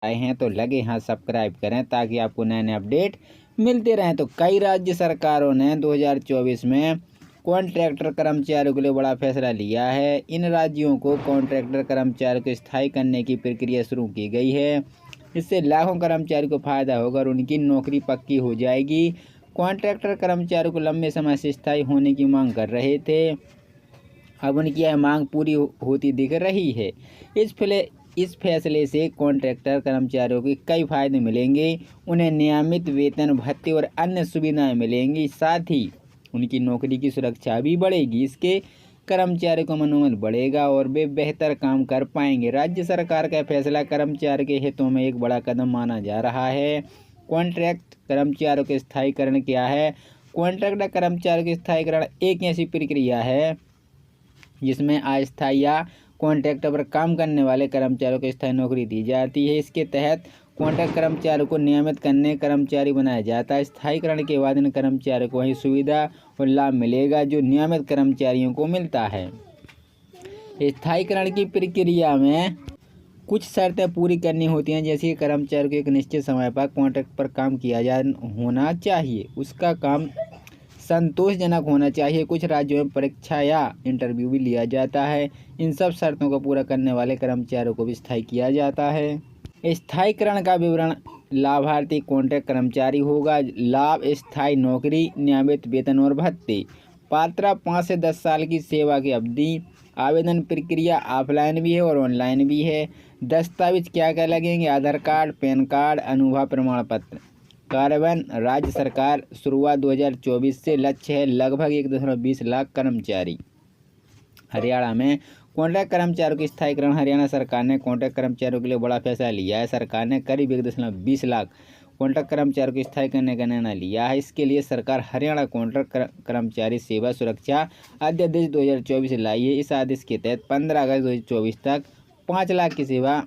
आए हैं तो लगे हाथ सब्सक्राइब करें ताकि आपको नए नए अपडेट मिलते रहें। तो कई राज्य सरकारों ने 2024 में कॉन्ट्रैक्टर कर्मचारियों के लिए बड़ा फैसला लिया है। इन राज्यों को कॉन्ट्रैक्टर कर्मचारियों को स्थायी करने की प्रक्रिया शुरू की गई है। इससे लाखों कर्मचारियों को फायदा होगा और उनकी नौकरी पक्की हो जाएगी। कॉन्ट्रैक्टर कर्मचारियों को लंबे समय से स्थायी होने की मांग कर रहे थे, अब उनकी यह मांग पूरी होती दिख रही है। इस फैसले से कॉन्ट्रैक्टर कर्मचारियों को कई फायदे मिलेंगे। उन्हें नियमित वेतन, भत्ते और अन्य सुविधाएं मिलेंगी। साथ ही उनकी नौकरी की सुरक्षा भी बढ़ेगी। इसके कर्मचारियों का मनोबल बढ़ेगा और वे बेहतर काम कर पाएंगे। राज्य सरकार का फैसला कर्मचारी के हितों में एक बड़ा कदम माना जा रहा है। कॉन्ट्रैक्ट कर्मचारियों के स्थायीकरण क्या है? कॉन्ट्रैक्ट कर्मचारियों के स्थायीकरण एक ऐसी प्रक्रिया है जिसमें अस्थायी या कॉन्ट्रैक्ट पर काम करने वाले कर्मचारियों को स्थायी नौकरी दी जाती है। इसके तहत कॉन्ट्रैक्ट कर्मचारियों को नियमित करने कर्मचारी बनाया जाता है। स्थायीकरण के बाद इन कर्मचारियों को वही सुविधा और लाभ मिलेगा जो नियमित कर्मचारियों को मिलता है। स्थायीकरण की प्रक्रिया में कुछ शर्तें पूरी करनी होती हैं, जैसे कर्मचारी को एक निश्चित समय पर कॉन्ट्रैक्ट पर काम किया होना चाहिए, उसका काम संतोषजनक होना चाहिए। कुछ राज्यों में परीक्षा या इंटरव्यू भी लिया जाता है। इन सब शर्तों को पूरा करने वाले कर्मचारियों को भी स्थायी किया जाता है। स्थायीकरण का विवरण: लाभार्थी कॉन्ट्रैक्ट कर्मचारी होगा। लाभ: स्थायी नौकरी, नियमित वेतन और भत्ते। पात्रता: 5 से 10 साल की सेवा की अवधि। आवेदन प्रक्रिया ऑफलाइन भी है और ऑनलाइन भी है। दस्तावेज क्या क्या लगेंगे? आधार कार्ड, पैन कार्ड, अनुभव प्रमाण पत्र। कार्यान्वयन: राज्य सरकार। शुरुआत 2024 से। लक्ष्य है लगभग 1.20 लाख कर्मचारी। हरियाणा में कॉन्ट्रैक्ट कर्मचारियों के स्थायीकरण: हरियाणा सरकार ने कॉन्ट्रैक्ट कर्मचारियों के लिए बड़ा फैसला लिया है। सरकार ने करीब 1.20 लाख कॉन्ट्रैक्ट कर्मचारियों को स्थायी करने का निर्णय लिया है। इसके लिए सरकार हरियाणा कॉन्ट्रैक्ट कर्मचारी सेवा सुरक्षा अध्यादेश 2024 लाई है। इस आदेश के तहत 15 अगस्त 2024 तक 5 लाख की सेवा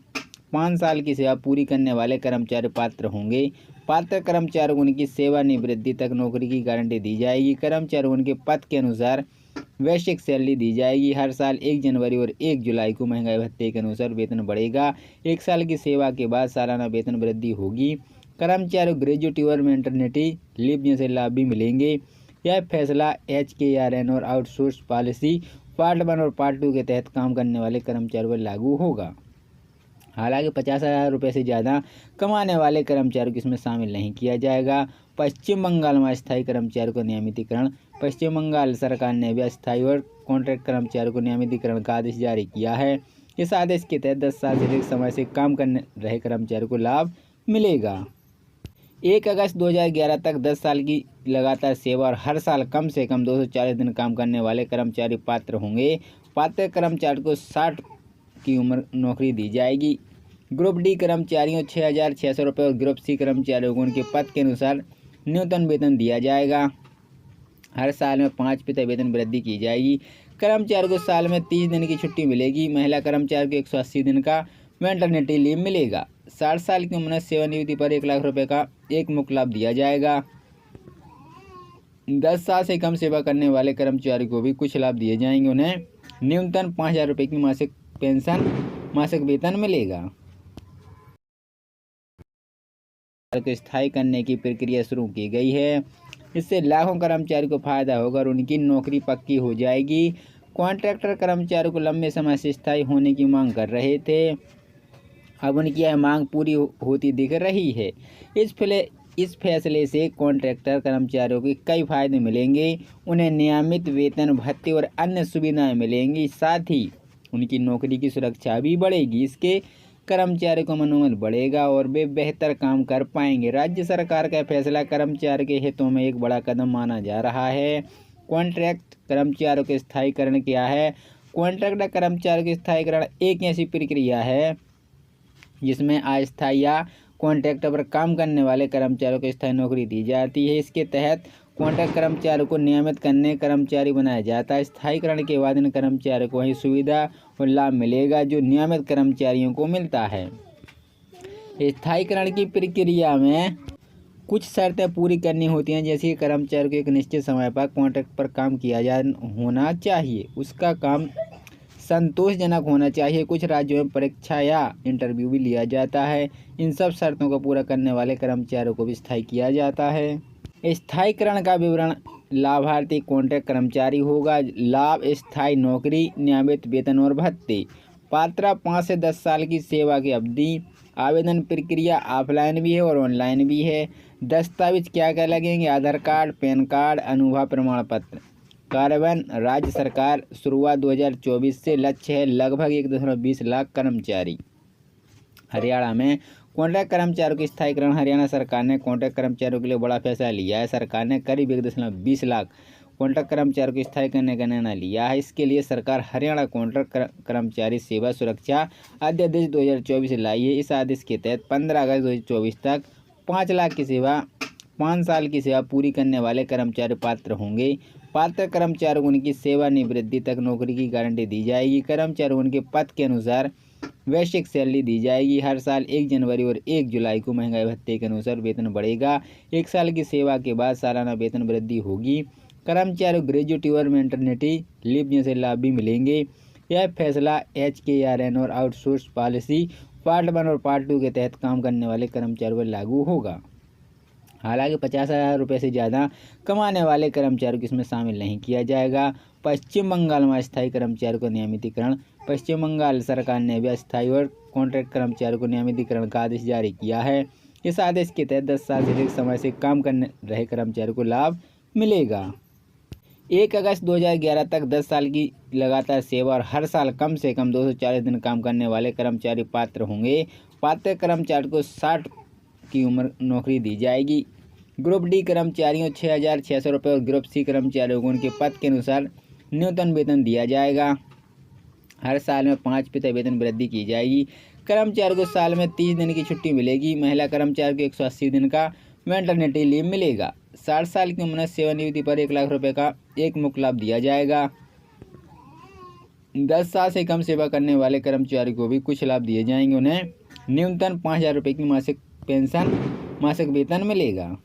5 साल की सेवा पूरी करने वाले कर्मचारी पात्र होंगे। पात्र कर्मचारियों को उनकी सेवानिवृत्ति तक नौकरी की गारंटी दी जाएगी। कर्मचारियों को उनके पद के अनुसार वैश्विक सैलरी दी जाएगी। हर साल 1 जनवरी और 1 जुलाई को महंगाई भत्ते के अनुसार वेतन बढ़ेगा। 1 साल की सेवा के बाद सालाना वेतन वृद्धि होगी। कर्मचारियों ग्रेजुएटी और मैटरनिटी लीव जैसे लाभ भी मिलेंगे। यह फैसला HKRN और आउटसोर्स पॉलिसी पार्ट 1 और पार्ट 2 के तहत काम करने वाले कर्मचारियों पर लागू होगा। हालांकि 50,000 रुपये से ज़्यादा कमाने वाले कर्मचारियों को इसमें शामिल नहीं किया जाएगा। पश्चिम बंगाल में अस्थायी कर्मचारियों का नियमितीकरण: पश्चिम बंगाल सरकार ने भी अस्थायी और कॉन्ट्रैक्ट कर्मचारियों को नियमितीकरण का आदेश जारी किया है। इस आदेश के तहत 10 साल से अधिक समय से काम करने रहे कर्मचारियों को लाभ मिलेगा। 1 अगस्त 2011 तक 10 साल की लगातार सेवा और हर साल कम से कम 240 दिन काम करने वाले कर्मचारी पात्र होंगे। पात्र कर्मचारी को 60 की उम्र नौकरी दी जाएगी। ग्रुप डी कर्मचारियों 6,600 रुपये और ग्रुप सी कर्मचारियों को उनके पद के अनुसार न्यूनतम वेतन दिया जाएगा। हर साल में 5% वेतन वृद्धि की जाएगी। कर्मचारी को साल में 30 दिन की छुट्टी मिलेगी। महिला कर्मचारी को 180 दिन का मैटरनिटी लीव मिलेगा। 60 साल की उम्र में सेवानिवृत्ति पर 1 लाख रुपये का एक मुक्त लाभ दिया जाएगा। 10 साल से कम सेवा करने वाले कर्मचारी को भी कुछ लाभ दिए जाएंगे। उन्हें न्यूनतम 5,000 रुपये की मासिक पेंशन, मासिक वेतन मिलेगा। को स्थायी करने की प्रक्रिया शुरू की गई है। इससे लाखों कर्मचारियों को फायदा होगा और उनकी नौकरी पक्की हो जाएगी। कॉन्ट्रैक्टर कर्मचारियों को लंबे समय से स्थायी होने की मांग कर रहे थे, अब उनकी यह मांग पूरी होती दिख रही है। इस फैसले से कॉन्ट्रैक्टर कर्मचारियों को कई फायदे मिलेंगे। उन्हें नियमित वेतन, भत्ते और अन्य सुविधाएं मिलेंगी। साथ ही उनकी नौकरी की सुरक्षा भी बढ़ेगी। इसके कर्मचारियों का मनोबल बढ़ेगा और वे बेहतर काम कर पाएंगे। राज्य सरकार का फैसला कर्मचारी के हितों में एक बड़ा कदम माना जा रहा है। कॉन्ट्रैक्ट कर्मचारियों के स्थायीकरण क्या है? कॉन्ट्रैक्ट कर्मचारियों के स्थायीकरण एक ऐसी प्रक्रिया है जिसमें अस्थायी या कॉन्ट्रैक्ट पर काम करने वाले कर्मचारियों को स्थायी नौकरी दी जाती है। इसके तहत कॉन्ट्रैक्ट कर्मचारियों को नियमित करने कर्मचारी बनाया जाता है। स्थायीकरण के बाद इन कर्मचारियों को वही सुविधा और लाभ मिलेगा जो नियमित कर्मचारियों को मिलता है। स्थायीकरण की प्रक्रिया में कुछ शर्तें पूरी करनी होती हैं, जैसे कि कर्मचारी को एक निश्चित समय पर कॉन्ट्रैक्ट पर काम किया होना चाहिए, उसका काम संतोषजनक होना चाहिए। कुछ राज्यों में परीक्षा या इंटरव्यू भी लिया जाता है। इन सब शर्तों को पूरा करने वाले कर्मचारियों को भी स्थायी किया जाता है। स्थायीकरण का विवरण। लाभार्थी कॉन्ट्रैक्ट कर्मचारी होगा। लाभ स्थायी नौकरी, नियमित वेतन और भत्ते। पात्रता 5 से 10 साल की सेवा की अवधि। आवेदन प्रक्रिया ऑफलाइन भी है और ऑनलाइन भी है। दस्तावेज क्या क्या लगेंगे? आधार कार्ड, पैन कार्ड, अनुभव प्रमाण पत्र। कार्यान्वयन राज्य सरकार। शुरुआत 2024 से। लक्ष्य है लगभग 1.20 लाख कर्मचारी। हरियाणा में कॉन्ट्रैक्ट कर्मचारियों के स्थायीकरण। हरियाणा सरकार ने कॉन्ट्रैक्ट कर्मचारियों के लिए बड़ा फैसला लिया है। सरकार ने करीब 1.20 लाख कॉन्ट्रैक्ट कर्मचारियों को स्थायी करने का निर्णय लिया है। इसके लिए सरकार हरियाणा कॉन्ट्रैक्ट कर्मचारी सेवा सुरक्षा अध्यादेश 2024 लाई है। इस आदेश के तहत 15 अगस्त 2024 तक 5 लाख की सेवा 5 साल की सेवा पूरी करने वाले कर्मचारी पात्र होंगे। पात्र कर्मचारियों को उनकी सेवानिवृत्ति तक नौकरी की गारंटी दी जाएगी। कर्मचारियों को उनके पद के अनुसार वैश्विक सैलरी दी जाएगी। हर साल 1 जनवरी और 1 जुलाई को महंगाई भत्ते के अनुसार वेतन बढ़ेगा। 1 साल की सेवा के बाद सालाना वेतन वृद्धि होगी। कर्मचारियों ग्रेजुएटी और मैटरनिटी लीव जैसे लाभ भी मिलेंगे। यह फैसला HKRN और आउटसोर्स पॉलिसी पार्ट 1 और पार्ट 2 के तहत काम करने वाले कर्मचारियों पर लागू होगा। हालांकि 50,000 रुपये से ज़्यादा कमाने वाले कर्मचारियों को इसमें शामिल नहीं किया जाएगा। पश्चिम बंगाल में अस्थायी कर्मचारियों का नियमितीकरण। पश्चिम बंगाल सरकार ने भी अस्थायी और कॉन्ट्रैक्ट कर्मचारियों को नियमितीकरण का आदेश जारी किया है। इस आदेश के तहत 10 साल से अधिक समय से काम करने रहे कर्मचारियों को लाभ मिलेगा। 1 अगस्त 2011 तक 10 साल की लगातार सेवा और हर साल कम से कम 240 दिन काम करने वाले कर्मचारी पात्र होंगे। पात्र कर्मचारी को 60 की उम्र नौकरी दी जाएगी। ग्रुप डी कर्मचारियों 6,600 रुपये और ग्रुप सी कर्मचारियों को उनके पद के अनुसार न्यूनतम वेतन दिया जाएगा। हर साल में 5% वेतन वृद्धि की जाएगी। कर्मचारी को साल में 30 दिन की छुट्टी मिलेगी। महिला कर्मचारी को 180 दिन का मैटरनिटी लीव मिलेगा। 60 साल की उम्र सेवानिवृत्ति पर 1 लाख रुपये का एक मुक्त लाभ दिया जाएगा। 10 साल से कम सेवा करने वाले कर्मचारी को भी कुछ लाभ दिए जाएंगे। उन्हें न्यूनतम 5,000 रुपये की मासिक पेंशन, मासिक वेतन मिलेगा।